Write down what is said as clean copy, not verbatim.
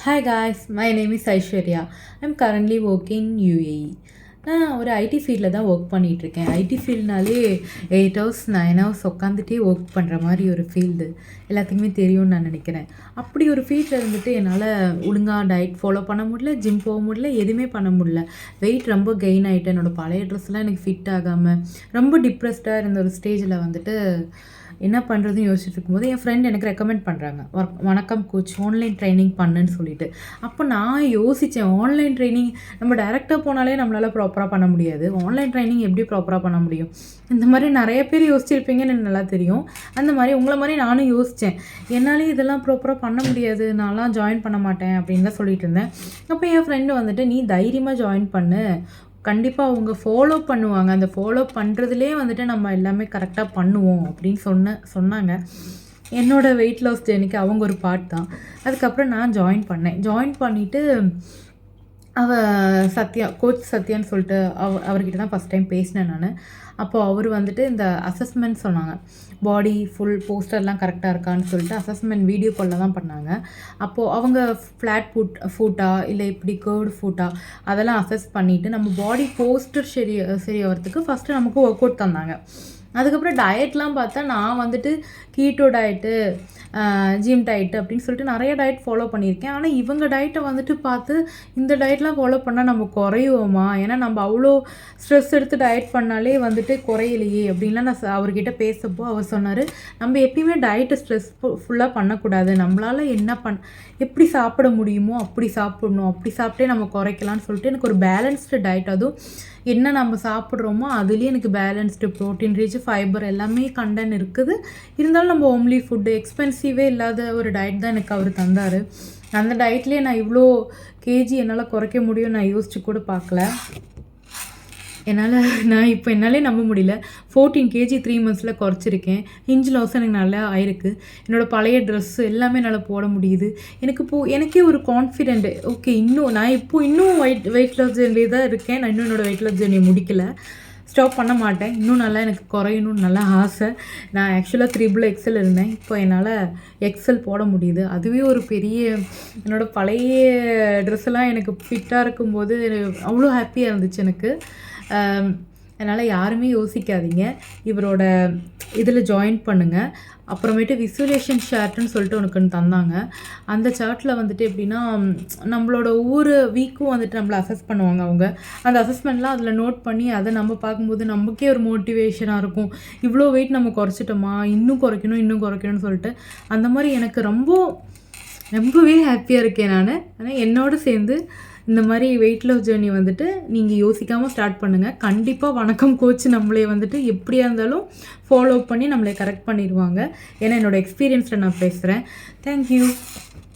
Hi guys, my name is Aishwarya. I'm currently working in UAE. நான் ஒரு ID ஃபீல்டில் தான் ஒர்க் பண்ணிகிட்ருக்கேன். ஐடி ஃபீல்ட்னாலே 8 ஹவர்ஸ் 9 ஹவர்ஸ் உட்காந்துட்டே ஒர்க் பண்ணுற மாதிரி ஒரு ஃபீல்டு எல்லாத்துக்குமே தெரியும்னு நான் நினைக்கிறேன். அப்படி ஒரு ஃபீல்டில் இருந்துட்டு என்னால் ஒழுங்காக டயட் ஃபாலோ பண்ண முடியல, ஜிம் போக முடியல, எதுவுமே பண்ண முடியல. வெயிட் ரொம்ப கெயின் ஆகிட்டேன். என்னோடய பழைய ட்ரெஸ்லாம் எனக்கு ஃபிட் ஆகாமல் ரொம்ப டிப்ரெஸ்டாக இருந்த ஒரு ஸ்டேஜில் வந்துட்டு என்ன பண்ணுறதுன்னு யோசிச்சுட்டு இருக்கும்போது என் ஃப்ரெண்ட் எனக்கு ரெக்கமெண்ட் பண்ணுறாங்க, வணக்கம் கோச் ஆன்லைன் ட்ரைனிங் பண்ணுன்னு சொல்லிட்டு. அப்போ நான் யோசித்தேன், ஆன்லைன் ட்ரைனிங் நம்ம டைரெக்டாக போனாலே நம்மளால் ப்ராப்பராக பண்ண முடியாது, ஆன்லைன் ட்ரைனிங் எப்படி ப்ராப்பராக பண்ண முடியும்? இந்த மாதிரி நிறைய பேர் யோசிச்சிருப்பீங்கன்னு எனக்கு நல்லா தெரியும். அந்த மாதிரி உங்களை மாதிரி நானும் யோசித்தேன், என்னாலே இதெல்லாம் ப்ராப்பராக பண்ண முடியாது, நான்லாம் ஜாயின் பண்ண மாட்டேன் அப்படின்னு தான் சொல்லிட்டு இருந்தேன். அப்போ என் ஃப்ரெண்டு வந்துட்டு நீ தைரியமாக ஜாயின் பண்ணு, கண்டிப்பாக அவங்க ஃபாலோ பண்ணுவாங்க, அந்த ஃபாலோ பண்ணுறதுலேயே வந்துட்டு நம்ம எல்லாமே கரெக்டாக பண்ணுவோம் அப்படின்னு சொன்னாங்க. என்னோடய வெயிட் லாஸ் ஜேர்னிக்கு அவங்க ஒரு பார்ட் தான். அதுக்கப்புறம் நான் ஜாயின் பண்ணிவிட்டு சத்யா, கோச் சத்யான்னு சொல்லிட்டு அவர்கிட்ட தான் ஃபஸ்ட் டைம் பேசினேன் நான். அப்போது அவர் வந்துட்டு இந்த அசஸ்மெண்ட் சொன்னாங்க, பாடி ஃபுல் போஸ்டர்லாம் கரெக்டாக இருக்கான்னு சொல்லிட்டு அசஸ்மெண்ட் வீடியோ காலில் தான் பண்ணாங்க. அப்போது அவங்க ஃப்ளாட் ஃபுட்டா இல்லை இப்படி கேர்வ்டு ஃபுட்டா அதெல்லாம் அசஸ் பண்ணிவிட்டு நம்ம பாடி போஸ்டர் சரி ஆகிறதுக்கு ஃபஸ்ட்டு நமக்கு ஒர்க் அவுட் தந்தாங்க. அதுக்கப்புறம் டயட்லாம் பார்த்தா நான் வந்துட்டு கீட்டோ டயட்டு, ஜிம் டயட்டு அப்படின்னு சொல்லிட்டு நிறைய டயட் ஃபாலோ பண்ணியிருக்கேன். ஆனால் இவங்க டயட்டை வந்துட்டு பார்த்து இந்த டயட்லாம் ஃபாலோ பண்ணால் நம்ம குறையுவோமா? ஏன்னா நம்ம அவ்வளோ ஸ்ட்ரெஸ் எடுத்து டயட் பண்ணாலே வந்துட்டு குறையிலையே அப்படின்லாம் நான் அவர்கிட்ட பேசப்போ அவர் சொன்னார், நம்ம எப்பயுமே டயட்டை ஃபுல்லாக பண்ணக்கூடாது, நம்மளால் எப்படி சாப்பிட முடியுமோ அப்படி சாப்பிடணும், அப்படி சாப்பிட்டே நம்ம குறைக்கலான்னு சொல்லிட்டு எனக்கு ஒரு பேலன்ஸ்டு டயட், அதுவும் என்ன நம்ம சாப்பிட்றோமோ அதுலேயே எனக்கு பேலன்ஸ்டு ப்ரோட்டீன் ரிச் ஃபைபர் எல்லாமே கண்டென்ட் இருக்குது. இருந்தாலும் நம்ம ஹோம்லி ஃபுட்டு எக்ஸ்பென்சிவே இல்லாத ஒரு டயட் தான் எனக்கு அவர் தந்தார். அந்த டயட்லேயே நான் இவ்வளோ கேஜி என்னால் குறைக்க முடியும் நான் யோசிச்சு கூட பார்க்கல. என்னாலே நம்ப முடியல. 14 கேஜி 3 மந்த்ஸில் குறைச்சிருக்கேன். ஹிஞ்ச் லாஸ் எனக்கு நல்லா ஆயிருக்கு. என்னோடய பழைய ட்ரெஸ்ஸு எல்லாமே என்னால் போட முடியுது. எனக்கே ஒரு கான்ஃபிடென்ட், ஓகே நான் இன்னும் வெயிட் லாஸ் ஜேர்னிலே தான் இருக்கேன். நான் இன்னும் என்னோடய வெயிட் லாஸ் ஜேர்னியை முடிக்கல, ஸ்டாப் பண்ண மாட்டேன். இன்னும் நல்லா எனக்கு குறையணும்னு நல்லா ஆசை. நான் ஆக்சுவலாக 3XL இருந்தேன், இப்போ என்னால் எக்ஸல் போட முடியுது. அதுவே ஒரு பெரிய, என்னோடய பழைய ட்ரெஸ்ஸெல்லாம் எனக்கு ஃபிட்டாக இருக்கும்போது அவ்வளோ ஹாப்பியாக இருந்துச்சு எனக்கு. அதனால் யாருமே யோசிக்காதீங்க, இவரோட இதில் ஜாயின் பண்ணுங்கள். அப்புறமேட்டு விசுவலேஷன் சார்ட்டுன்னு சொல்லிட்டு உனக்கு தந்தாங்க. அந்த சார்ட்டில் வந்துட்டு எப்படின்னா நம்மளோட ஒவ்வொரு வீக்கும் வந்துட்டு நம்மளை அசஸ் பண்ணுவாங்க அவங்க. அந்த அசஸ்மெண்ட்லாம் அதில் நோட் பண்ணி அதை நம்ம பார்க்கும்போது நமக்கே ஒரு மோட்டிவேஷனாக இருக்கும், இவ்வளோ வெயிட் நம்ம குறைச்சிட்டோமா, இன்னும் குறைக்கணும்னு சொல்லிட்டு. அந்த மாதிரி எனக்கு ரொம்பவே ஹாப்பியாக இருக்கேன் நான். ஆனால் என்னோடு சேர்ந்து இந்த மாதிரி வெயிட் லாஸ் ஜேர்னி வந்துட்டு நீங்கள் யோசிக்காமல் ஸ்டார்ட் பண்ணுங்கள். கண்டிப்பாக வணக்கம் கோச் நம்மளே வந்துட்டு எப்படியா இருந்தாலும் ஃபாலோ பண்ணி நம்மளை கரெக்ட் பண்ணிடுவாங்க. ஏன்னா என்னோடய எக்ஸ்பீரியன்ஸில் நான் பேசுகிறேன். தேங்க்யூ.